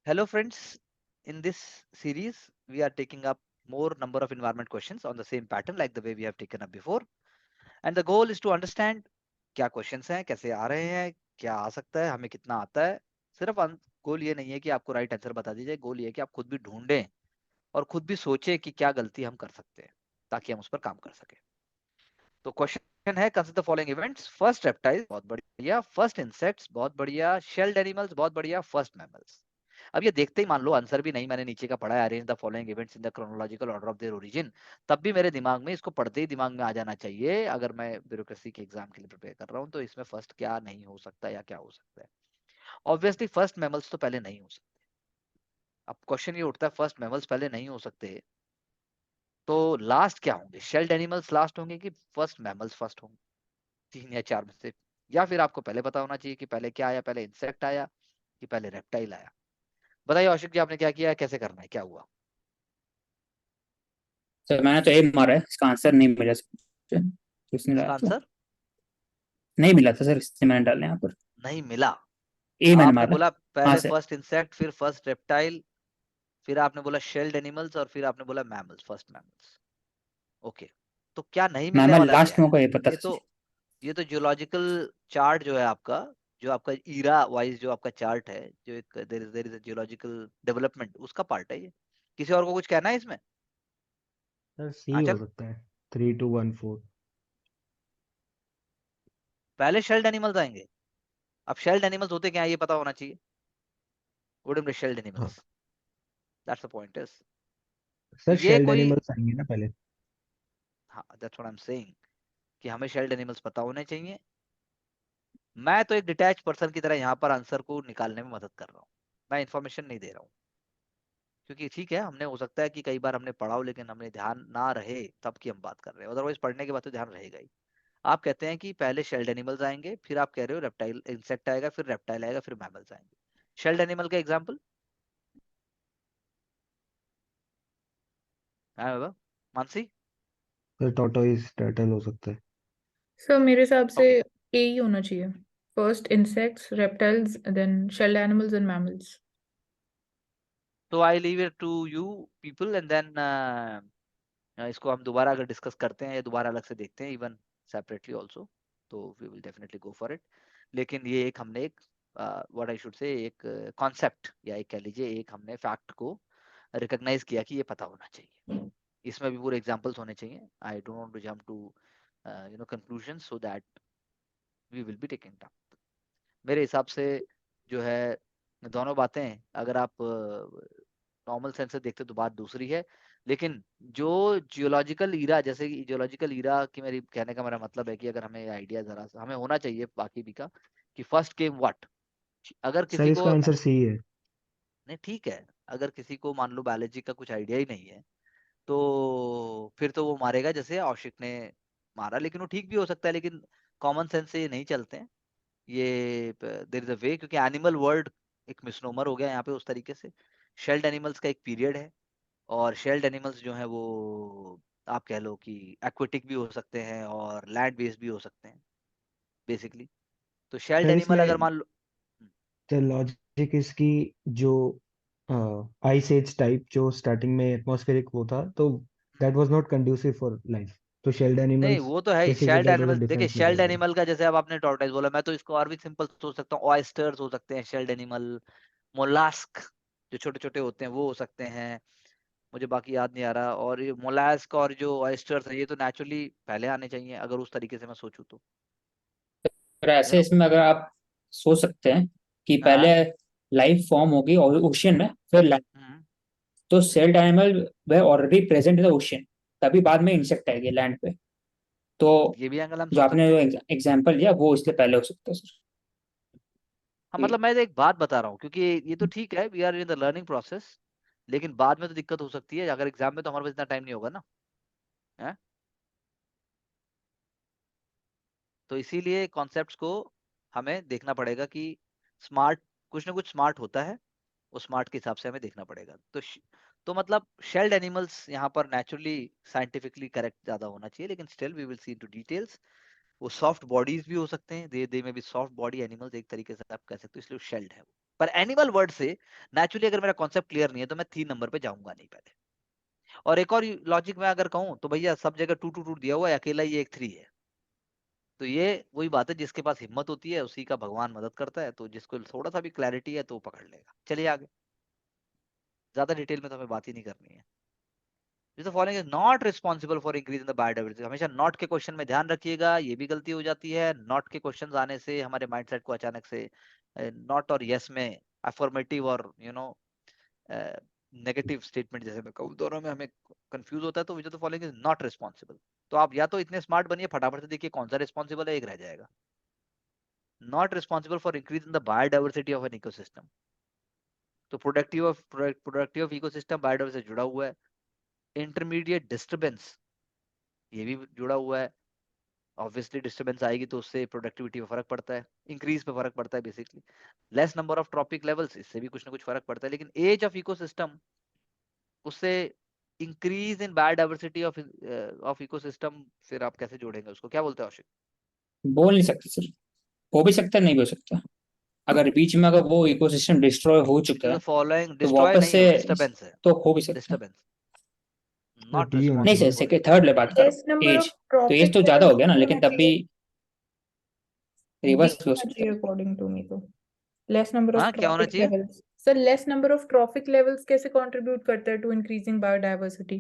Hello friends, in this series we are taking up more number of environment questions on the same pattern like the way we have taken up before, and the goal is to understand क्या questions हैं, कैसे आ रहे हैं, क्या आ सकता है, हमें कितना आता है। सिर्फ गोल ये नहीं है कि आपको राइट आंसर बता दीजिए, गोल ये है कि आप खुद भी ढूंढें और खुद भी सोचें कि क्या गलती हम कर सकते हैं ताकि हम उस पर काम कर सकें। तो क्वेश्चन है consider the following events, first reptile बहुत बढ़िया, फर्स्ट इंसेक्ट्स बहुत बढ़िया, शेल्ड एनिमल्स बहुत बढ़िया, फर्स्ट मैमल्स। अब ये देखते ही मान लो आंसर भी नहीं मैंने नीचे का पढ़ा है, arrange the following events in the chronological order of their origin, तब भी मेरे दिमाग में इसको पढ़ते ही दिमाग में आ जाना चाहिए अगर मैं ब्यूरोक्रेसी के एग्जाम के लिए प्रिपेयर कर रहा हूँ तो इसमें फर्स्ट क्या नहीं हो सकता या क्या हो सकता है। ऑब्वियसली फर्स्ट मैमल्स तो पहले नहीं हो सकते। अब क्वेश्चन ये उठता है फर्स्ट मैमल्स पहले नहीं हो सकते तो लास्ट क्या होंगे, शेल्ड एनिमल्स लास्ट होंगे कि फर्स्ट मैमल्स फर्स्ट होंगे, तीन या चार में से। या फिर आपको पहले पता होना चाहिए कि पहले क्या आया, पहले इंसेक्ट आया कि पहले रेप्टाइल आया। बताइए औशिक जी, आपने क्या किया है, कैसे करना है, क्या हुआ? सर मैंने तो ए मारा है, इसका आंसर नहीं मिला सर, किसने डाला इसका था? आंसर नहीं मिला था सर, इसलिए मैंने डाला यहाँ पर। नहीं मिला। ए मैंने आपने मारा। बोला हाँ पहले सर। फर्स्ट इंसेक्ट, फिर फर्स्ट रेप्टाइल, फिर आपने बोला शेल्ड एनिमल्स और फिर आपने बोला मैमल्स, फर्स्ट मैमल्स। ओके, तो क्या नहीं मिलने मैमल वाला क्या लास्ट में है? होगा ये पता ये था तो सर। ये तो जियोलॉजिकल चार्ट जो है आपका, जो आपका ईरा वाइज जो आपका चार्ट है, जो एक there is a geological development, उसका पार्ट है ये। किसी और को कुछ कहना है इसमें? सर सी हो आंचल, सकता है। 3214। पहले शेल्ड एनिमल्स आएंगे। अब शेल्ड एनिमल्स होते क्या है ये पता होना चाहिए। वुडन शेल्ड हाँ animals, that's the point is. तो सर, ये शेल्ड कोई, एनिमल्स आएंगे ना पहले। हाँ that's what I am saying कि हमें शेल्ड एनिमल्स पता होने चाहिए। मैं तो एक डिटैच पर्सन की तरह यहाँ पर आंसर को निकालने में मदद कर रहा हूँ, मैं इन्फॉर्मेशन नहीं दे रहा हूँ। क्योंकि ठीक है, हमने हो सकता है कि कई बार हमने पढ़ा हो लेकिन हमने ध्यान ना रहे तब की हम बात कर रहे हैं, अदरवाइज पढ़ने के बाद तो ध्यान रहेगा ही। आप कहते हैं कि पहले शेल्ड एनिमल्स आएंगे, फिर आप कह रहे हो रेप्टाइल इंसेक्ट आएगा, फिर रेप्टाइल आएगा, फिर मैमल्स आएंगे। शेल्ड एनिमल का एग्जाम्पल है बाबा, मानसी? सर टॉर्टोइज टर्टल हो सकता है। सर मेरे हिसाब से ओके, ए ही होना चाहिए। First insects, reptiles, then shelled animals and mammals. तो I leave it to you people and then इसको हम दोबारा अगर डिस्कस करते हैं या दोबारा अलग से देखते हैं, इवन सेपरेटली ऑल्सो, तो we will definitely go for it. लेकिन ये एक हमने एक व्हाट आई शुड से एक कॉन्सेप्ट या एक कह लीजिए एक हमने फैक्ट को रिकॉग्नाइज किया कि ये पता होना चाहिए। इसमें भी पूरे एग्जांपल्स होने चाहिए। I don't want to jump to conclusion so that we will be taking time. मेरे हिसाब से जो है दोनों बातें, अगर आप नॉर्मल सेंस से देखते तो बात दूसरी है। लेकिन जो जियोलॉजिकल ईरा, जैसे कि जियोलॉजिकल ईरा की मेरी कहने का मेरा मतलब है कि अगर हमें आइडिया जरा सा हमें होना चाहिए बाकी भी का, कि फर्स्ट केम व्हाट। अगर सर किसी को इसका आंसर सी है। नहीं, ठीक है, अगर किसी को मान लो बायोलॉजी का कुछ आइडिया ही नहीं है तो फिर तो वो मारेगा जैसे औशिक ने मारा, लेकिन वो ठीक भी हो सकता है, लेकिन कॉमन सेंस से ये नहीं चलते हैं। ये देयर इज अ वे, क्योंकि एनिमल वर्ल्ड एक मिसनोमर हो गया यहाँ पे उस तरीके से। शेल्ड एनिमल्स का एक पीरियड है, और शेल्ड एनिमल्स जो है वो आप कह लो कि एक्वेटिक भी हो सकते हैं और लैंड बेस्ड भी हो सकते हैं बेसिकली। तो शेल्ड सर एनिमल अगर इसमें मान लो, द लॉजिक इसकी जो आइस एज टाइप जो स्टार्टिंग में एटमॉस्फेरिक वो था, तो that was not conducive for life. तो शेल्ड नहीं एनिमल्स वो तो है ही basically shelled that was animal. Uh देखिए डिफरेंस शेल्ड मैकेनिज्म। एनिमल का जैसे अब आपने टॉर्टोइज बोला, मैं तो इसको और भी सिंपल सोच सकता हूँ, ऑयस्टर्स हो सकते हैं शेल्ड एनिमल, मोलास्क जो छोटे छोटे होते हैं वो हो सकते हैं। मुझे बाकी याद नहीं आ रहा। और ये मोलास्क और जो ऑयस्टर्स है ये तो नेचुरली पहले आने चाहिए अगर उस तरीके से मैं सोचूं तो, पर यू ऐसे नो। इसमें अगर आप सोच सकते हैं कि पहले हाँ। लाइफ फॉर्म होगी और ओशियन में, फिर land। हम्म, तो सेल्ड एनिमल वह already present in the ocean, तभी बाद में इंसेक्ट आएगी लैंड पे। तो ये भी एंगल हम जो सोच आपने सकते जो हैं। एग्जाम्पल दिया वो इसलिए पहले हो सकता है सर। हाँ कि मतलब मैं एक बात बता रहा हूँ, क्योंकि ये तो ठीक है, we are in the learning process, लेकिन बाद में तो दिक्कत हो सकती है अगर एग्जाम में तो हमारे पास इतना टाइम नहीं होगा ना, है? तो इसीलिए कॉन्सेप्ट्स को हमें देखना पड़ेगा कि स्मार्ट, कुछ ना कुछ स्मार्ट होता है, उस स्मार्ट के हिसाब से हमें देखना पड़ेगा। तो तो मतलब शेल्ड एनिमल्स यहाँ पर नेचुरली साइंटिफिकली करेक्ट ज्यादा होना चाहिए, लेकिन still we will see into details. वो सॉफ्ट बॉडीज भी हो सकते हैं, दे में भी सॉफ्ट बॉडी एनिमल्स एक तरीके से आप कह सकते हो, इसलिए शेल्ड है वो। पर एनिमल वर्ड से नेचुरली अगर मेरा कॉन्सेप्ट क्लियर नहीं है तो मैं 3 नंबर पे जाऊंगा नहीं पहले। और एक और लॉजिक में अगर कहूं तो भैया सब जगह 2 2 2 दिया हुआ है, अकेला ये एक 3 है। तो ये वही बात है, जिसके पास हिम्मत होती है उसी का भगवान मदद करता है। तो जिसको थोड़ा सा भी क्लैरिटी है तो वो पकड़ लेगा। चलिए आगे, ज्यादा डिटेल में तो हमें बात ही नहीं करनी है। The following is not responsible for increase in the biodiversity। हमेशा नॉट के क्वेश्चन में ध्यान रखिएगा, ये भी गलती हो जाती है। नॉट के क्वेश्चन आने से हमारे माइंडसेट को अचानक से नॉट और यस में अफर्मेटिव और नेगेटिव स्टेटमेंट जैसे मैं कहूँ, दोनों में हमें कंफ्यूज होता है। तो विच of the following is not responsible. तो आप या तो इतने स्मार्ट बनिए, फटाफट से देखिए कौन सा रिस्पॉन्सिबल है, एक रह जाएगा। Not responsible for increase in the biodiversity of an ecosystem. तो प्रोडक्टिव ऑफ इकोसिस्टम बायोडाइवर्सिटी से जुड़ा हुआ है। इंटरमीडिएट डिस्टर्बेंस ये भी जुड़ा हुआ है। ऑब्वियसली डिस्टर्बेंस आएगी तो उससे प्रोडक्टिविटी पे फर्क पड़ता है, इंक्रीज पे फर्क पड़ता है basically. Less number of trophic levels, इससे भी कुछ ना कुछ फर्क पड़ता है। लेकिन एज ऑफ इकोसिस्टम, उससे increase in biodiversity of ecosystem, फिर आप कैसे जोड़ेंगे उसको? क्या बोलते हैं आशिक? बोल नहीं सकते सर, हो भी सकता है नहीं भी हो सकता। अगर बीच में अगर वो इकोसिस्टम डिस्ट्रॉय हो विच चुका इज द है फॉलोइंग, तो डिस्ट्रॉय वापस नहीं से है, डिस्टर्बेंस है। तो हो भी सकता है। डिस्टर्बेंस, सर नॉट डी होना नहीं चाहिए। Sir, responsible for second third ले बात करो। लेस नंबर एज, ऑफ तो एज ट्रॉपिक तो ज्यादा हो लेवल्स गया ना, होना लेकिन तब भी चाहिए। डी रिवर्स भी हो होना सकता चाहिए है। अकॉर्डिंग टू मी तो। लेस नंबर ऑफ हाँ, क्या होना ट्रॉपिक चाहिए? Levels sir, less number of trophic levels कैसे कंट्रीब्यूट करते हैं टू इंक्रीजिंग बायोडाइवर्सिटी?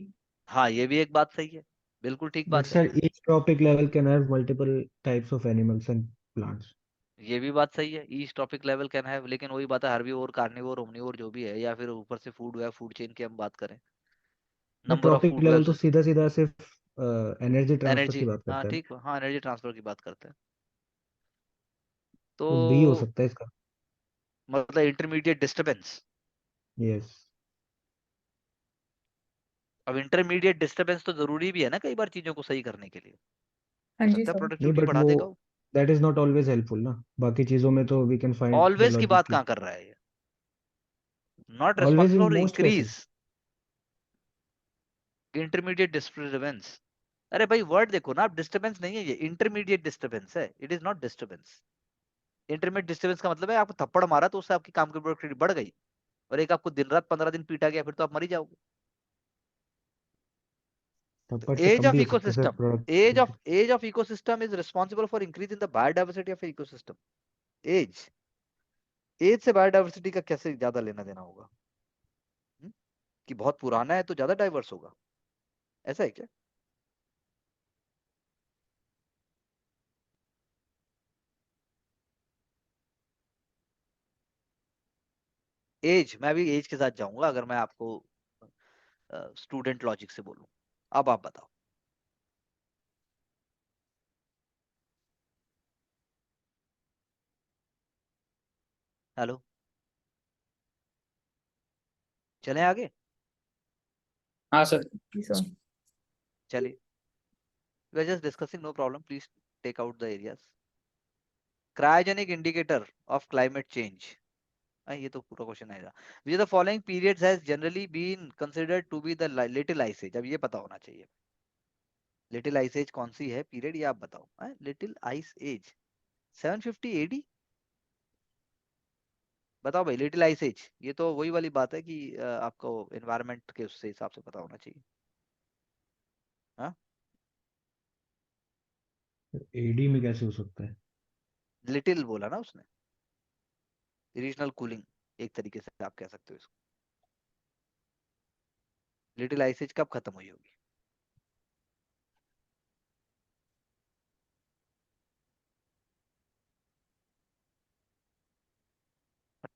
हाँ, ये भी एक बात सही है, बिल्कुल ठीक But बात है। sir, each tropic level can have multiple types of animals and plants. ये भी बात सही है, each topic level can have. लेकिन वही बात है, हार्बीवोर, कार्निवोर, ओमनीवोर जो भी है, या फिर ऊपर से फूड है, फूड चेन की हम बात करें, ये number of trophic food level webs, तो सीधा सीधा सिर्फ एनर्जी ट्रांसफर एनर्जी, की बात हाँ करता है ना। ठीक, हाँ एनर्जी ट्रांसफर की बात करते हैं। तो बी हो तो सकता है इसका। मतलब इंटरमीडिएट डिस्टर्बेंस। यस। अब इंटरमीडिएट डिस्टर्बेंस तो जरूरी भी है ना कई बार चीजों को सही करने के लिए। हाँ हो जी सकता है सर। नहीं प्रोडक्टिविटी बट बढ़ा वो देगा वो। That is not always helpful ना। बाकी चीजों में तो we can find the always की लॉजिक बात की। कहाँ कर रहा है ये? Not always responsible in for most increase cases. Intermediate disturbance. अरे भाई वर्ड देखो ना आप, डिस्टर्बेंस नहीं है ये, इंटरमीडिएट डिस्टर्बेंस है, it is not disturbance. Intermediate disturbance का मतलब है आपको थप्पड़ मारा तो उससे आपकी काम की प्रोडक्टिविटी बढ़ गई, और एक आपको दिन रात 15 दिन पीटा गया, फिर तो आप मर ही जाओगे। तो थप्पड़ से एज कम ऑफ भी हो सकता है sir ecosystem, product. Age of ecosystem is responsible for increase in the biodiversity of ecosystem. Age, age से बायोडाइवर्सिटी का कैसे ज्यादा लेना देना होगा? हुँ? कि बहुत पुराना है तो ज्यादा डाइवर्स होगा, ऐसा है क्या? एज, मैं भी एज के साथ जाऊंगा अगर मैं आपको स्टूडेंट लॉजिक से बोलूं। अब आप बताओ। हेलो, चलें आगे? हाँ सर। जी सर। चलिए, we are just discussing, no problem, please take out the areas. Cryogenic indicator of climate change, ये तो पूरा क्वेश्चन आएगा। Which the following periods has generally been considered to be the little ice age? अब ये पता होना चाहिए, little ice as कौन सी है पीरियड, ये आप बताओ। लिटिल आइस एज 750 एडी, बताओ भाई। लिटिल आइस एज, ये तो वही वाली बात है कि आपको एनवायरनमेंट के उससे हिसाब से पता होना चाहिए। हाँ, एडी में कैसे हो सकता है? लिटिल बोला ना उसने, रीजनल कूलिंग एक तरीके से आप कह सकते हो इसको। लिटिल आइस एज कब खत्म हुई होगी?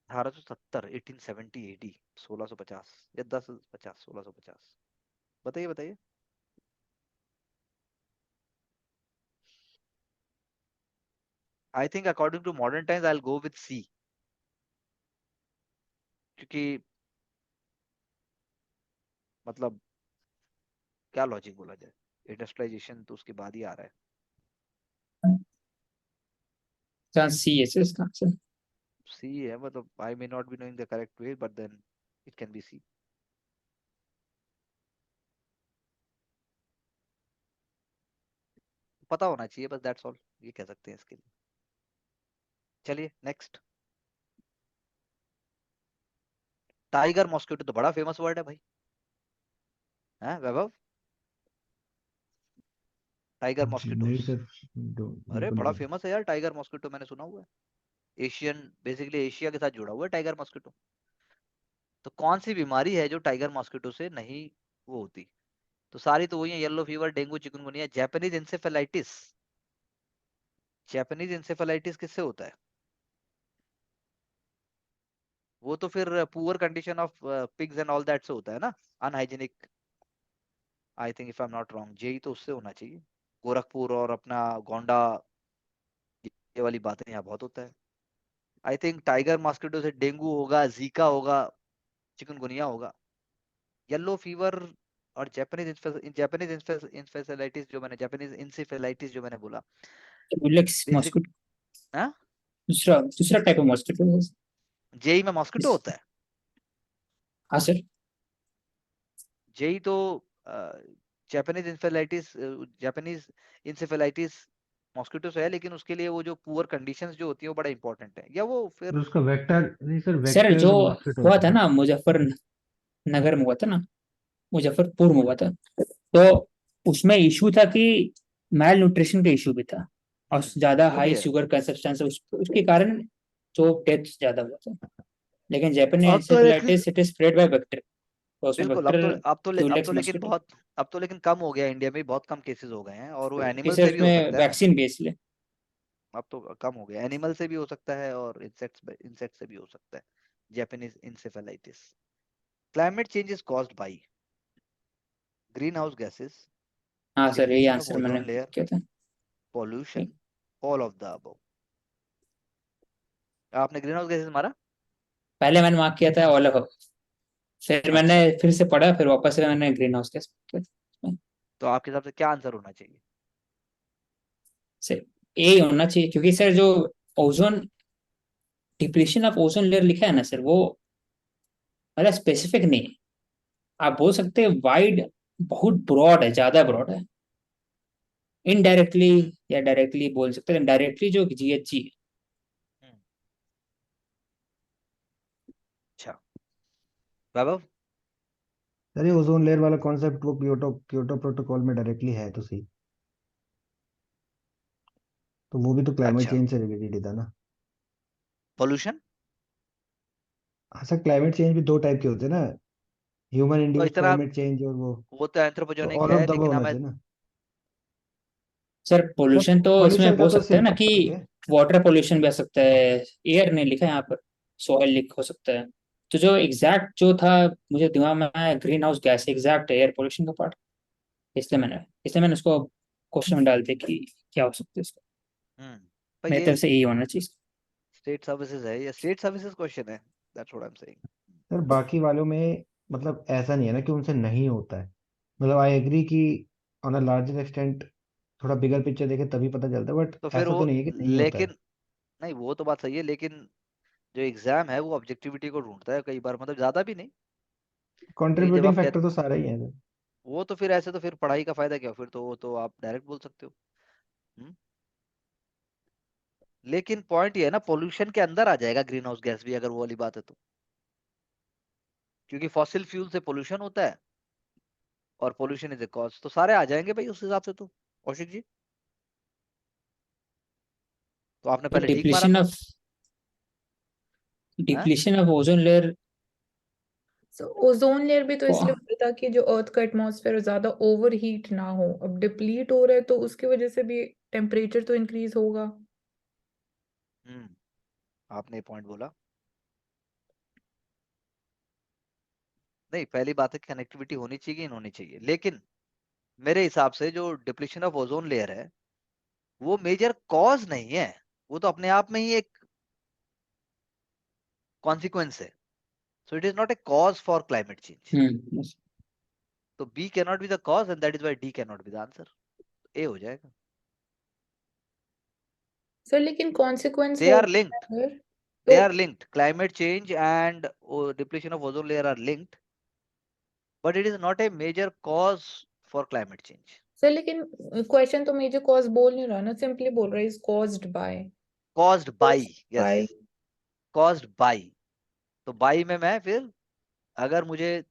1870, 1870 एडी, 1650 या 1050, 1650। बताइए बताइए। I think according to modern times I will go with C, क्योंकि मतलब क्या लॉजिक बोला जाए, इंडस्ट्रियलाइजेशन तो उसके बाद ही आ रहा है। सी है सर इसका आंसर। सी है, मतलब I may not be knowing the correct way but then it can be C. पता होना चाहिए बस, दैट्स ऑल, ये कह सकते हैं इसके लिए। चलिए नेक्स्ट। टाइगर मॉस्किटो तो बड़ा फेमस वर्ड है भाई, है वैभव? टाइगर नहीं मॉस्किटोस, सर, मेरे अरे को नहीं बड़ा पता। फेमस है यार टाइगर मॉस्किटो, मैंने सुना हुआ है। एशियन, बेसिकली एशिया के साथ जुड़ा हुआ है टाइगर मॉस्किटो। तो कौन सी बीमारी है जो टाइगर मॉस्किटो से नहीं वो होती? तो सारी तो वही है, yellow fever, dengue, chikungunya, Japanese encephalitis. Japanese encephalitis किससे होता है? वो तो फिर poor condition of pigs and all that से होता है ना, unhygienic. I think if I am not wrong, JE तो उससे होना चाहिए। गोरखपुर और अपना गोंडा, ये वाली बातें यहाँ बहुत होता है। आई थिंक टाइगर मॉस्किटो से डेंगू होगा, जीका होगा, चिकनगुनिया होगा। येलो फीवर और जापानीज इंसेफेलाइटिस जो मैंने, जापानीज इंसेफेलाइटिस जो मैंने बोला, बुलेक्स बेसिक, मॉस्किटो, हाँ, दूसरा दूसरा टाइप ऑफ मॉस्किटो। जेई में मॉस्किटो होता है। हाँ सर। जेई तो Japanese encephalitis, Japanese encephalitis mosquito से है, लेकिन उसके लिए वो जो पुअर कंडीशंस जो होती है वो बड़ा इंपॉर्टेंट है, या वो सर फिर उसका वेक्टर नहीं सर, सर जो वेक्टर मॉस्किटो हुआ होता था है। ना मुजफ्फरनगर में हुआ था ना, मुजफ्फरपुर में हुआ था, तो उसमें इशू था कि मैल न्यूट्रिशन का इशू भी था, और ज्यादा वो भी हाई है। शुगर का सब्सटेंस, उसके कारण तो डेथ ज्यादा हुआ था। लेकिन जापानी अब तो लेकिन, encephalitis it is spread by vector, तो उसमें बिल्कुल, वेक्टर अब तो क्यूलेक्स लेकिन मॉस्किटो, बहुत, अब तो लेकिन कम हो गया, इंडिया में बहुत कम केसेस हो गए हैं, और वो कि एनिमल सर से भी हो उसमें सकता है ना। वैक्सीन बेस्ड है। अब तो कम हो गया, एनिमल से भी हो सकता है और इंसेक्ट से भी हो सकता है। Japanese encephalitis. Climate change is caused by green house gases, हाँ सर, यही डिप्लीशन ऑफ आंसर मैंने ओजोन लेयर, किया था। pollution, all of the above। आपने ग्रीन हाउस गैसेस मारा? पहले मैंने मार्क किया था ऑल ओवर, फिर मैंने अच्छा, फिर से पढ़ा, फिर वापस से मैंने ग्रीन हाउस गैस किया। तो आपके हिसाब से क्या आंसर होना चाहिए? सर ए होना चाहिए, क्योंकि सर जो ozone, depletion of ozone layer लिखा है ना सर, वो मतलब स्पेसिफिक नहीं है। आप बोल सकते हैं वाइड, बहुत ब्रॉड है, ज्यादा ब्रॉड है। इनडायरेक्टली या डायरेक्टली बोल सकते हैं, डायरेक्टली जो जीएचजी है। हम्म, अच्छा, वैभव? अरे ओजोन लेयर वाला कॉन्सेप्ट वो क्योटो क्योटो प्रोटोकॉल में डायरेक्टली है तो सही। तो वो भी तो क्लाइमेट अच्छा, चेंज से रिलेटेड ही था ना। पोल्यूशन? हाँ सर, क्लाइमेट चेंज भी दो टाइप के होते हैं ना, ह्यूमन तो इंड्यूस्ड इतना, क्लाइमेट चेंज और वो। वो तो तो एंथ्रोपोजेनिक ऑल है, ऑफ द अबव लेकिन होना हमें, चाहिए ना। सर सर पोल्यूशन तो इसमें पोल्यूशन का बोल तो सकते हैं ना सिंपल कि है। वाटर पोल्यूशन भी आ सकता है, एयर ने लिखा है यहाँ पर, सॉइल लीक हो सकता है। तो जो एग्जैक्ट जो था मुझे दिमाग में आया, green house gas exact air pollution का पार्ट, इसलिए मैंने उसको क्वेश्चन में डाल दिया कि क्या हो सकता है इसका। पर मेरी ये तरफ से यही होना चाहिए। स्टेट सर्विसेज है, ये स्टेट सर्विसेज क्वेश्चन है, that's what I am saying. Sir बाकी वालों में मतलब ऐसा नहीं है ना कि उनसे नहीं होता है। मतलब आई एग्री कि ऑन अ लार्जर एक्सटेंट थोड़ा बिगर पिक्चर देखे तभी पता चलता है, बट तो फिर ऐसा तो वो, नहीं है कि नहीं होता है। लेकिन, नहीं वो तो बात सही है, लेकिन जो एग्जाम है वो ऑब्जेक्टिविटी को ढूंढता है कई बार, मतलब ज्यादा भी नहीं। क्योंकि जब कंट्रीब्यूटिंग आप कह, फैक्टर तो सारा ही है। वो तो फिर ऐसे तो फिर पढ़ाई का फायदा क्या, फिर तो वो तो आप डायरेक्ट बोल सकते हो। हम्म? लेकिन पॉइंट ये है ना, पोल्यूशन के अंदर आ जाएगा ग्रीन हाउस गैस भी, अगर वो वाली बात है तो, क्योंकि फॉसिल फ्यूल से पोल्यूशन होता है, और पोल्यूशन इज ए कॉज, तो सारे आ जाएंगे भाई उस हिसाब से तो, कौशिक जी। तो आपने तो पहले ठीक मारा डिप्लीशन फिर, ऑफ है? Depletion of ozone layer So, ozone layer भी तो को, इसलिए होता था कि जो अर्थ का एटमॉस्फेयर ज्यादा ओवर हीट ना हो। अब डिप्लीट हो रहा है तो उसकी वजह से भी टेम्परेचर तो इंक्रीज होगा। हम्म, आपने पॉइंट बोला। नहीं, पहली बात है कनेक्टिविटी होनी चाहिए कि नहीं होनी चाहिए, लेकिन मेरे हिसाब से जो डिप्लीशन ऑफ ओजोन लेयर है वो मेजर कॉज नहीं है, वो तो अपने आप में ही एक कॉन्सिक्वेंस है। So it is not a cause for climate change. तो B can not be the cause and that is why D can not be the answer. A हो जाएगा। सर लेकिन कॉन्सिक्वेंस दे आर होगा linked, अगर, they तो are linked, climate change and depletion of ozone layer are linked, but it is not a major cause for climate change। Sir लेकिन question तो major cause बोल नहीं रहा ना, सिंपली बोल रहा है is caused by. caused by, yes, by caused by, तो by में मैं फिर अगर मुझे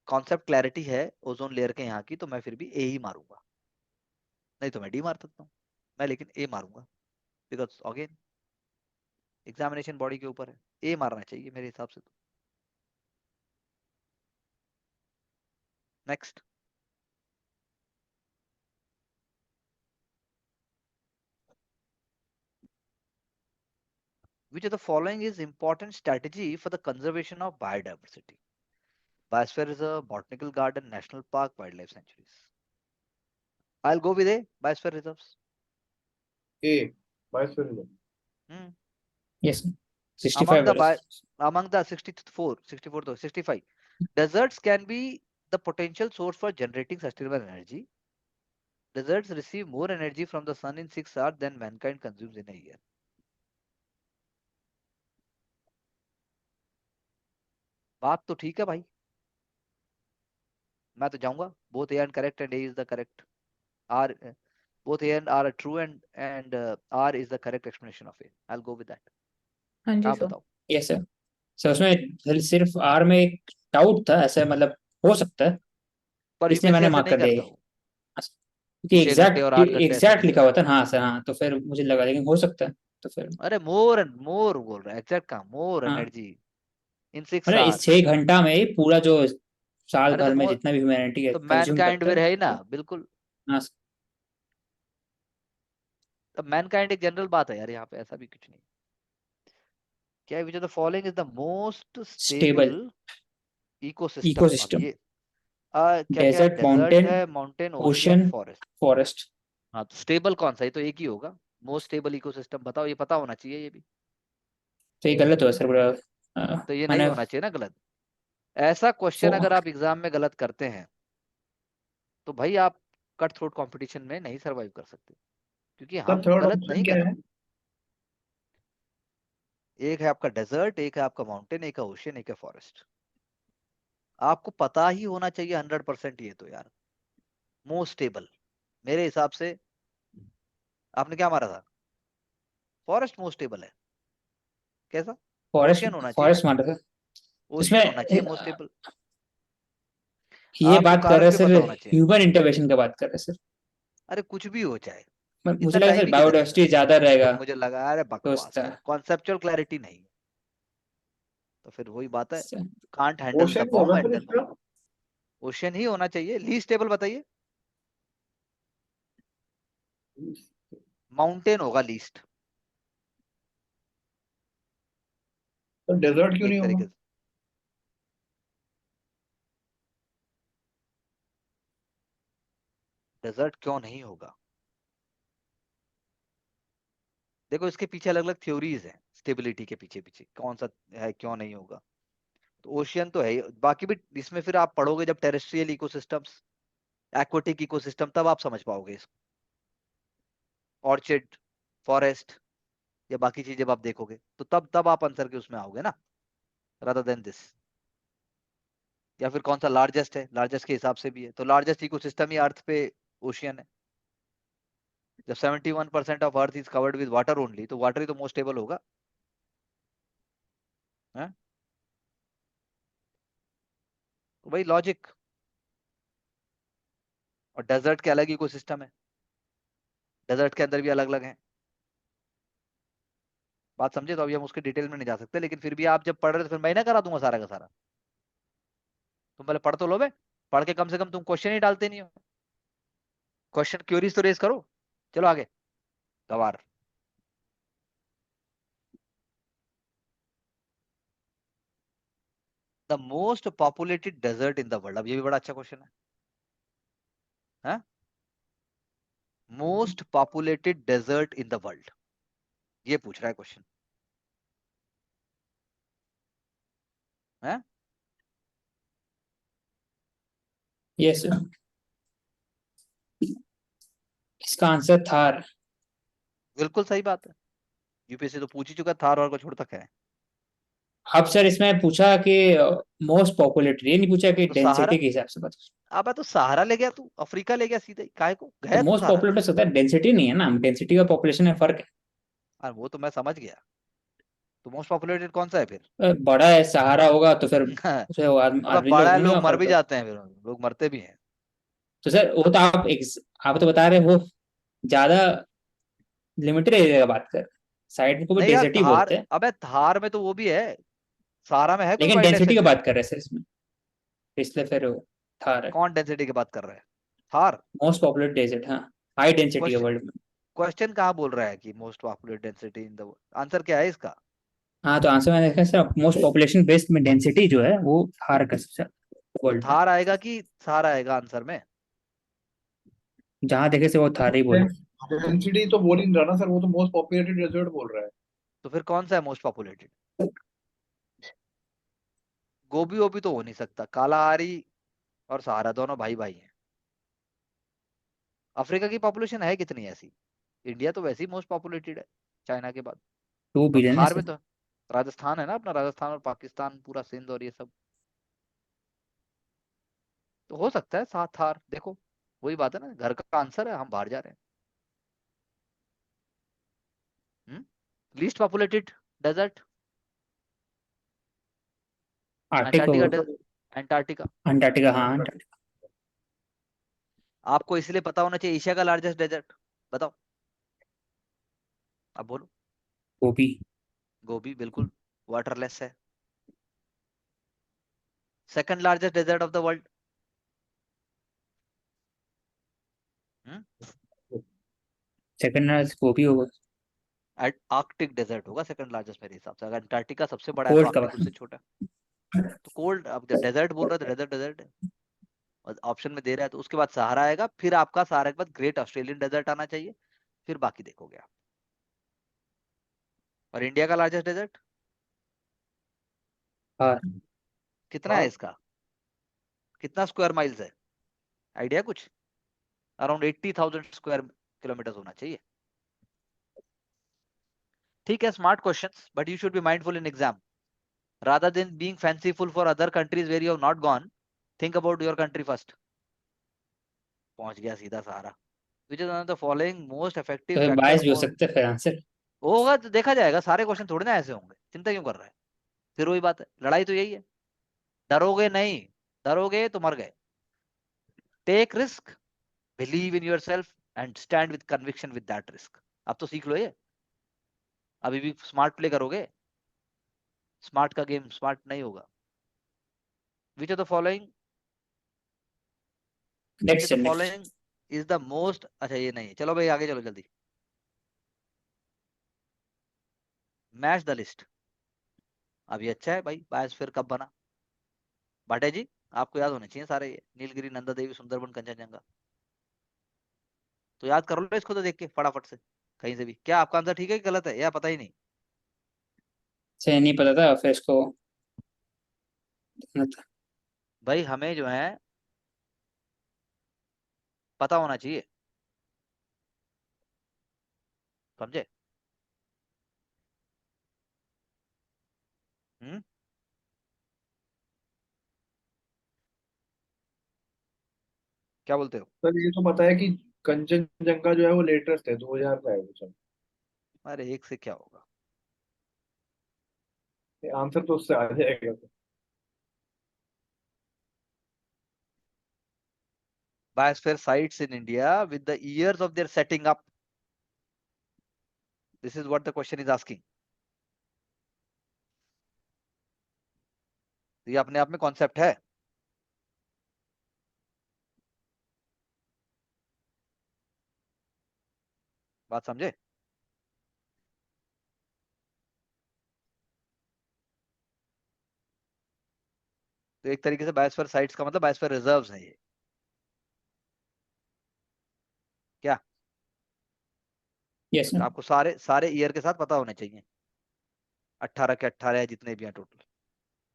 कॉन्सेप्ट क्लैरिटी है ओजोन लेयर के यहाँ की, तो मैं फिर भी ए ही मारूंगा, नहीं तो मैं डी मार सकता हूँ। मैं लेकिन ए मारूंगा, बिकॉज अगेन एग्जामिनेशन बॉडी के ऊपर है, ए मारना चाहिए मेरे हिसाब से तो। Next, which of the following is important strategy for the conservation of biodiversity? Biosphere reserve, botanical garden, national park, wildlife sanctuaries. I'll go with A, biosphere reserves. A, biosphere reserve. Hmm. Yes, 65 Among the 64 to 65, deserts can be the potential source for generating sustainable energy. Deserts receive more energy from the sun in 6 hours than mankind consumes in a year. बात तो ठीक है भाई, मैं तो जाऊंगा both A and correct and A is the correct. R, both A and R are true and R is the correct explanation of A. I'll go with that. हाँ जी आप सर। बताओ। Yes sir. सर उसमें सिर्फ are में एक doubt था, ऐसा मतलब हो सकता है, पर इसलिए यूपीएससी मैंने ऐसे मार्क नहीं कर दिया। करता हूँ, क्योंकि 6 घंटे और 8 घंटे ऐसे एग्जैक्ट नहीं लिखा करता। हुआ था ना, हाँ सर, हाँ, तो फिर मुझे लगा, लेकिन हो सकता है तो फिर। अरे मोर एंड मोर बोल रहा है, एग्जैक्ट कहाँ, मोर हाँ, एनर्जी इन 6 मतलब इस आवर्स। 6 घंटा में ही पूरा जो साल अरे भर में जितना भी ह्यूमैनिटी है तो कंज्यूम मैनकाइंड करता में है। रहे ना, बिल्कुल। हाँ तो मैनकाइंड एक जनरल बात है यार, यहाँ पे ऐसा भी कुछ नहीं। क्या है, विच of the following is the most stable stable ecosystem? अब इकोसिस्टम, ये क्या क्या डेजर्ट, डेजर्ट माउंटेन, है, mountain, ocean, ocean, forest. Forest. हाँ तो स्टेबल कौन सा है, तो एक ही होगा। मोस्ट स्टेबल इकोसिस्टम बताओ, ये पता होना चाहिए ये भी। तो ये गलत हुआ सर पूरा। तो ये नहीं मैंने होना चाहिए ना गलत। ऐसा क्वेश्चन अगर आप एग्जाम में गलत करते हैं तो भाई आप कट थ्रोट कंपटीशन में नहीं सरवाइव कर सकते, क्योंकि सर हम थर्ड गलत ऑप्शन नहीं क्या कर है? रहे। एक है आपका डेजर्ट, एक है आपका माउंटेन, एक है ओशियन, एक है फॉरेस्ट। आपको पता ही होना चाहिए 100% ये तो यार। मोस्ट स्टेबल मेरे हिसाब से आपने क्या मारा था, फॉरेस्ट मोस्ट स्टेबल है। कैसा? फॉरेस्ट ओशियन होना चाहिए, फॉरेस्ट मान रहा था इसमें। ओशियन होना चाहिए मोस्ट स्टेबल। ये आपको बात कर कारण रहे भी हैं सर, पता होना चाहिए। ह्यूमन इंटरवेंशन का बात कर रहे हैं सर। अरे कुछ भी हो जाए, मुझे इतना लगा टाइम सर ही किधर बायोडाइवर्सिटी मिला। ज्यादा रहेगा मुझे लगा अरे तो बकवास कर, कॉन्सेप्चुअल क्लैरिटी नहीं। तो फिर वही बात है, can't handle the ocean bomb होगा एंड सर देन इसका? ओशियन ही होना चाहिए। लीस्ट स्टेबल बताइए। माउंटेन होगा लीस्ट, तो डेजर्ट क्यों एक नहीं तरीके होगा? से। डेजर्ट क्यों नहीं होगा? देखो इसके पीछे अलग अलग थ्योरीज हैं, स्टेबिलिटी के पीछे पीछे कौन सा है, क्यों नहीं होगा। तो ओशियन तो है ही, बाकी भी इसमें फिर आप पढ़ोगे जब टेरेस्ट्रियल इकोसिस्टम्स, एक्वाटिक इकोसिस्टम, तब आप समझ पाओगे इसको। ऑर्चिड, फॉरेस्ट या बाकी चीजें जब आप देखोगे तो तब आप आंसर के उसमें आओगे ना, रादर देन दिस। या फिर कौन सा लार्जेस्ट है, लार्जेस्ट के हिसाब से भी है, तो लार्जेस्ट इकोसिस्टम ही अर्थ पे ओशियन है। जब 71% of earth is covered with water only, तो वाटर ही तो मोस्ट स्टेबल होगा है? तो वही लॉजिक। और डेजर्ट के अलग इकोसिस्टम है, डेजर्ट के अंदर भी अलग अलग है। बात समझे? तो अभी हम उसके डिटेल में नहीं जा सकते, लेकिन फिर भी आप जब पढ़ रहे तो फिर मैं ना करा दूंगा सारा का सारा। तुम पहले पढ़ तो लो बे, पढ़ के कम से कम तुम क्वेश्चन ही डालते नहीं हो। क्वेश्चन क्यूरीज तो रेज करो। चलो आगे, गवार। The most populated desert in the world, अब ये भी बड़ा अच्छा क्वेश्चन है। Most populated desert in the world, ये पूछ रहा है क्वेश्चन है। यस, इसका आंसर थार। बिल्कुल सही बात है, यूपीएससी तो पूछ ही चुका, थार और को छोड़ तक है। अब सर इसमें पूछा कि मोस्ट पॉपुलेटेड, ये नहीं पूछा कि तो सहारा, डेंसिटी के हिसाब से बता। अब तो सहारा ले गया तू, अफ्रीका ले गया सीधे, काहे को तो गया तू मोस्ट सहारा। पॉपुलेटेड सकता है, डेंसिटी नहीं है ना, डेंसिटी का पॉपुलेशन में फर्क है। वो तो मैं समझ गया, तो मोस्ट पॉपुलेटेड कौन सा है फिर? बड़ा है, सहारा होगा तो फिर उसे अब आदमी लोग बड़ा है, ढूंढेंगे लोग वहाँ मर पर भी तो। जाते हैं, फिर लोग मरते भी हैं। तो सर वो तो आप तो बता रहे हो ज्यादा लिमिटेड एरिया का बात कर, साइड को भी नहीं यार, डेजर्ट ही थार, बोलते हैं, अबे थार में तो वो भी है, सहारा में है कोई लेकिन वाइल्ड लाइफ डेंसिटी की सेंचुरी? बात कर रहे हैं सर इसमें, इसलिए फिर वो थार है। कौन डेंसिटी की बात कर रहा है? थार? मोस्ट पॉपुलर डेजर्ट, हाँ, हाई डेंसिटी है क्वेश्चन वर्ल्ड में। क्वेश्चन कहाँ बोल रहा है कि most popular density in the, answer क्या है इसका? हाँ, तो आंसर मैंने देखा सर, मोस्ट पॉपुलेशन बेस्ड में डेंसिटी जो है वो थार का सबसे तो वर्ल्ड में। थार आएगा कि सहारा आएगा आंसर में? जहां देखे से वो थार ही बोले। डेंसिटी तो बोल ही नहीं रहा ना सर, वो तो मोस्ट पॉपुलेटेड डेजर्ट बोल रहा है। तो फिर कौन सा है मोस्ट पॉपुलेटेड? गोबी वोबी तो हो नहीं सकता, कालाहारी और सहारा दोनों भाई भाई हैं। अफ्रीका की पॉपुलेशन है कितनी ऐसी? इंडिया तो वैसे ही मोस्ट पॉपुलेटेड है चाइना के बाद। 2 और बिलियन है थार में सर। तो राजस्थान है ना अपना, राजस्थान और पाकिस्तान, पूरा सिंध और ये सब। तो हो सकता है साथ थार, देखो वही बात है ना, घर का आंसर है, हम बाहर जा रहे हैं। Least populated desert? Arctic Antarctica होगा। अंटार्कटिका। अंटार्कटिका, हाँ अंटार्कटिका। आपको इसलिए पता होना चाहिए, एशिया का लार्जेस्ट डेजर्ट बताओ, अब बोलो। गोबी। गोबी बिल्कुल वाटरलेस है। Second largest desert of the world? Second Gobi होगा। आर्कटिक डेजर्ट होगा सेकंड लार्जेस्ट मेरे हिसाब से, अगर अंटार्कटिका सबसे बड़ा है तो कोल्ड का आर्कटिक उससे छोटा है। तो कोल्ड, अब डेजर्ट बोल रहा है तो डेजर्ट डेजर्ट है, ऑप्शन में दे रहा है, तो उसके बाद सहारा आएगा, फिर आपका सहारा के बाद ग्रेट ऑस्ट्रेलियन डेजर्ट आना चाहिए, फिर बाकी देखोगे आप। और इंडिया का लार्जेस्ट डेजर्ट हाँ कितना है इसका? कितना स्क्वायर माइल्स है? आइडिया कुछ? अराउंड 80,000 स्क्वायर किलोमीटर होना चाहिए। ठीक है, smart questions, but you should be mindful in exam, rather than being fanciful for other countries where you have not gone, think about your country first. पहुंच गया सीधा सहारा। which is one of the following most effective तो factor बायस भी हो for, सकते हैं फिर answer. होगा तो देखा जाएगा, सारे क्वेश्चन थोड़े ना ऐसे होंगे, चिंता क्यों कर रहा है? फिर वही बात है, लड़ाई तो यही है, डरोगे नहीं, डरोगे तो मर गए। Take risk, believe in your self and stand with conviction with that risk. अब तो सीख लो ये, अभी भी स्मार्ट प्ले करोगे, स्मार्ट का गेम स्मार्ट नहीं होगा। Which of the following, which of next the next. Following is the most, अच्छा ये नहीं, चलो भाई आगे चलो जल्दी। मैच द लिस्ट, अभी अच्छा है भाई, बायोस्फीयर कब बना? भाटे जी, आपको याद होने चाहिए सारे ये, नीलगिरी, नंदा देवी, सुंदरबन, कंचनजंगा। तो याद कर लो इसको, तो देख के फटाफट से कहीं से भी। क्या आपका आंसर ठीक है कि गलत है, या पता ही नहीं? से नहीं पता था, फिर इसको देखना था। भाई हमें जो है पता होना चाहिए, समझे? हम्म, क्या बोलते हो? सर ये तो पता है कि कंचनजंगा जो है वो लेटेस्ट है, 2000 का है वो सब। अरे एक से क्या होगा? आंसर तो उससे आ जाएगा। Biosphere sites in India with the years of their setting up, this is what the question is asking. ये अपने आप में कॉन्सेप्ट है। बात समझे? तो एक तरीके से बायोस्फीयर साइट्स का मतलब बायोस्फीयर रिजर्व्स है ये, क्या? यस तो मैम। आपको सारे सारे ईयर के साथ पता होने चाहिए, 18 के 18 है जितने भी हैं टोटल।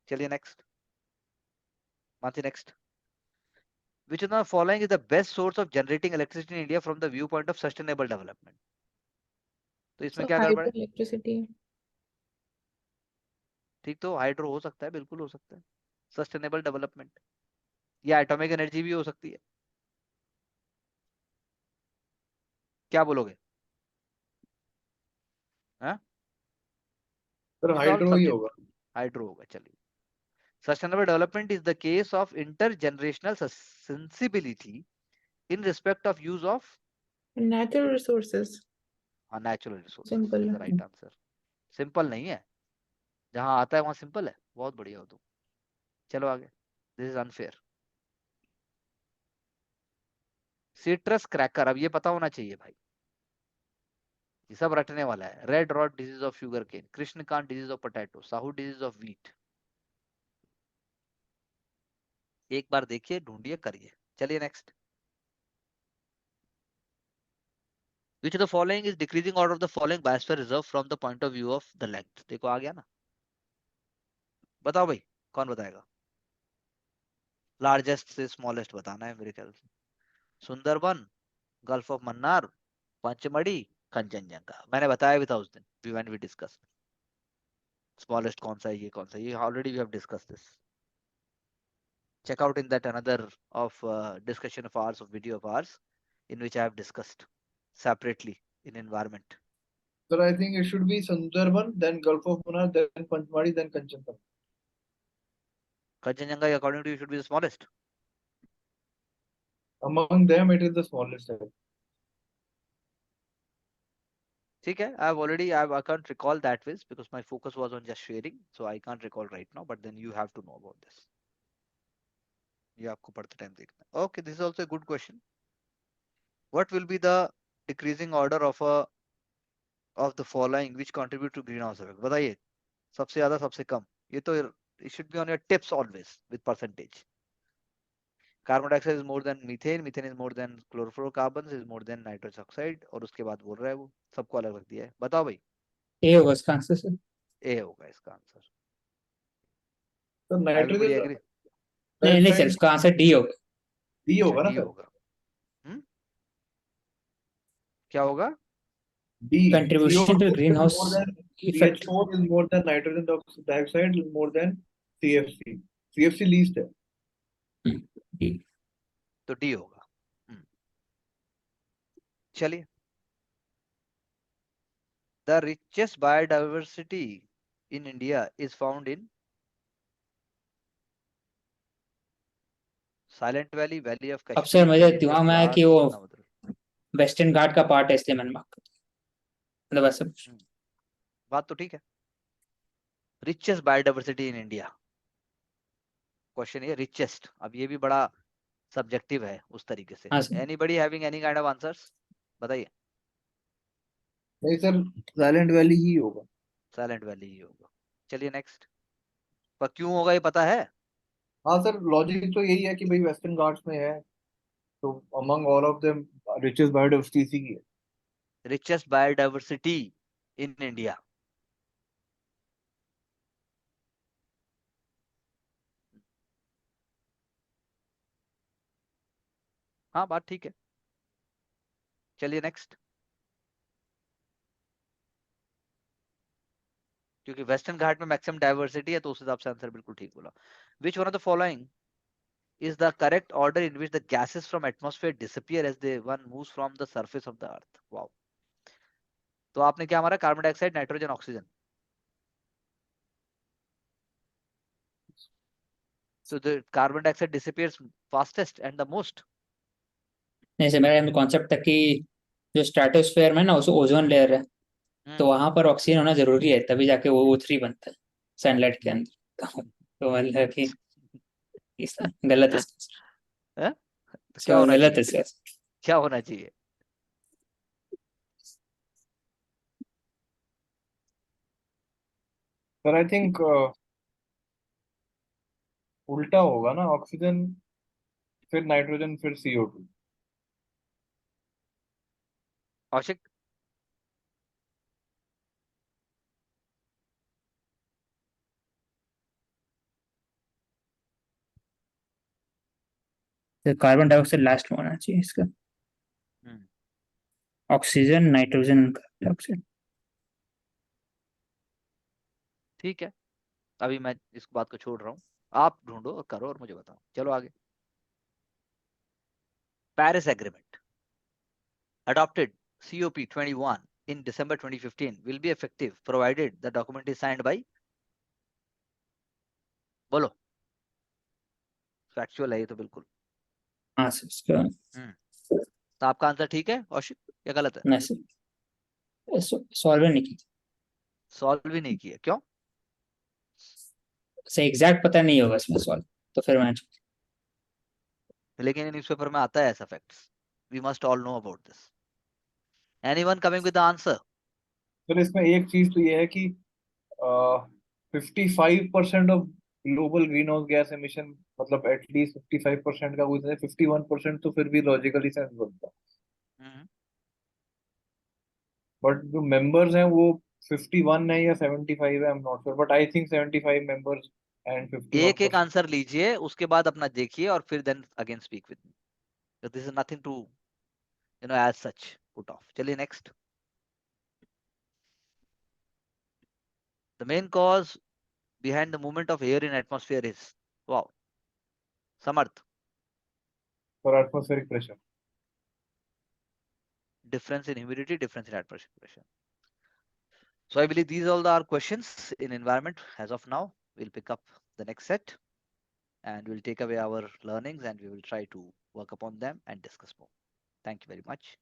चलिए next, Mansi next. Which of the following is the best source of generating electricity in India from the viewpoint of sustainable development? तो इसमें सो क्या गड़बड़ हाइड्रो है? इलेक्ट्रिसिटी। ठीक, तो हाइड्रो हो सकता है, बिल्कुल हो सकता है, सस्टेनेबल डेवलपमेंट, या एटॉमिक एनर्जी भी हो सकती है। क्या बोलोगे? हाँ, sir These all hydro he subject होगा। हाइड्रो होगा। चलिए, sustainable development is the case of intergenerational sensibility in respect of use of Natural resources. natural resources Simple is the है। right answer. सिंपल नहीं है, जहां आता है वहां सिंपल है। बहुत बढ़िया हो तुम। चलो आगे। This is unfair. Citrus cracker, अब ये पता होना चाहिए भाई, ये सब रटने वाला है। Red rot disease of sugar cane, कृष्णकांत डिजीज ऑफ पोटैटो, साहू डिजीज ऑफ व्हीट। एक बार देखिए, ढूंढिए, करिए। चलिए next. Which of the following is decreasing order of the following biosphere reserve from the point of view of the length? देखो आ गया ना, बताओ भाई, कौन बताएगा? लार्जेस्ट से स्मॉलेस्ट बताना है मेरे ख्याल से। Sundarban, gulf of Mannar, Pachmarhi, Kanchenjunga. मैंने बताया भी था उस दिन व्हेन वी डिस्कस। स्मॉलेस्ट कौन सा है, ये कौन सा है, ये already we have discuss this. Check out in that another of discussion of ours, of video of ours, in which I have discussed separately in environment. Sir, I think it should be Sundarban, then Gulf of Mannar, then Panchmari, then Kanchanjunga. Kanchenjunga, according to you, should be the smallest. Among them, it is the smallest. ठीक है, I can't recall that way because my focus was on just sharing, so I can't recall right now, but then you have to know about this. ये आपको पढ़ते time देखना है। Okay, this is also a good question. What will be the decreasing order of the following which contribute to greenhouse effect? बताइए, सबसे ज्यादा सबसे कम। ये तो it should be on your tips always with percentage. Carbon dioxide is more than methane, methane is more than chlorofluorocarbons, is more than nitrous oxide, और उसके बाद बोल रहा है वो सबको अलग रख दिया है। बताओ भाई। ए होगा इसका आंसर सर। ए होगा इसका आंसर। तो एवरीबॉडी नाइट्रोजन एग्री? नहीं नहीं सर, इसका आंसर डी होगा। डी होगा ना डी सर? होगा। क्या होगा? D. Contribution to CO2 is greenhouse more than effect. CH4 is more than nitrogen dioxide is more than CFC. CFC least है। डी। तो डी होगा। चलिए, the richest biodiversity in India is found in silent valley, valley of अब sir Kashmir, मुझे Indus, दिमाग में आया कि द्रास, वो समुद्र। वेस्टर्न घाट का पार्ट है, इसलिए मैंने मार्क कर दिया। मतलब ऐसा कुछ। बात तो ठीक है। Richest biodiversity in India, question ये रिचेस्ट। अब ये भी बड़ा सब्जेक्टिव है उस तरीके से। हाँ sir. Anybody having any kind of answers? बताइए। नहीं सर, साइलेंट वैली ही होगा। साइलेंट वैली ही होगा। चलिए नेक्स्ट। पर क्यों होगा ये पता है? हाँ सर, लॉजिक तो यही है कि भाई वेस्टर्न घाट्स में है, तो among all of them richest biodiversity इसी की है। Richest biodiversity in India. हाँ, बात ठीक है। चलिए नेक्स्ट। क्योंकि वेस्टर्न घाट में मैक्सिमम डाइवर्सिटी है, तो उस हिसाब से आंसर बिल्कुल ठीक बोला। Which one of the following is the correct order in which the gases from atmosphere disappear as the one moves from the surface of the earth? Wow. तो आपने क्या हमारा carbon dioxide, nitrogen, oxygen. So the carbon dioxide disappears fastest and the most. नहीं sir, मेरा concept था कि जो stratosphere में ना, उसको ओजोन लेयर है, तो वहां पर ऑक्सीजन होना जरूरी है, तभी जाके वो O3 बनता है सनलाइट के अंदर। तो मतलब कि गलत है सर। तो क्या होना गलत है चाहिए? सर। क्या होना चाहिए? सर आई थिंक उल्टा होगा ना, ऑक्सीजन फिर नाइट्रोजन फिर CO2। औशिक? तो कार्बन डाइऑक्साइड लास्ट में होना चाहिए इसका। Oxygen, nitrogen, carbon dioxide. ठीक है, अभी मैं इस बात को छोड़ रहा हूँ। आप ढूंढो और करो और मुझे बताओ। चलो आगे। Paris Agreement adopted COP21 in December 2015 will be effective provided the document is signed by, बोलो, फैक्चुअल है ये तो बिल्कुल। हाँ सर, इसका तो आपका आंसर ठीक है कौशिक या गलत है? नहीं सर, सॉल्व नहीं की सॉल्व भी नहीं किया, क्यों? सर, एग्जैक्ट पता नहीं होगा इसमें सॉल्व, तो फिर मैं लेकिन न्यूज़पेपर में आता है ऐसा facts, we must all know about this. Anyone coming with the answer? Sir इसमें एक चीज तो ये है कि 55% of global green house gas emission, मतलब एटलीस्ट 55% का, कुछ 51% तो फिर भी लॉजिकली सेंस बनता है। बट जो मेंबर्स हैं वो 51 है या 75 है, आई am not sure, but I think 75 members and एक 51%। आंसर लीजिए, उसके बाद अपना देखिए और फिर then again speak with me. This is nothing to as such put off. चलिए next. The main cause behind the movement of air in atmosphere is, wow, Samarth, for atmospheric pressure. difference in humidity, difference in atmospheric pressure. So I believe these all are questions in environment as of now. We'll pick up the next set and we'll take away our learnings and we will try to work upon them and discuss more. Thank you very much.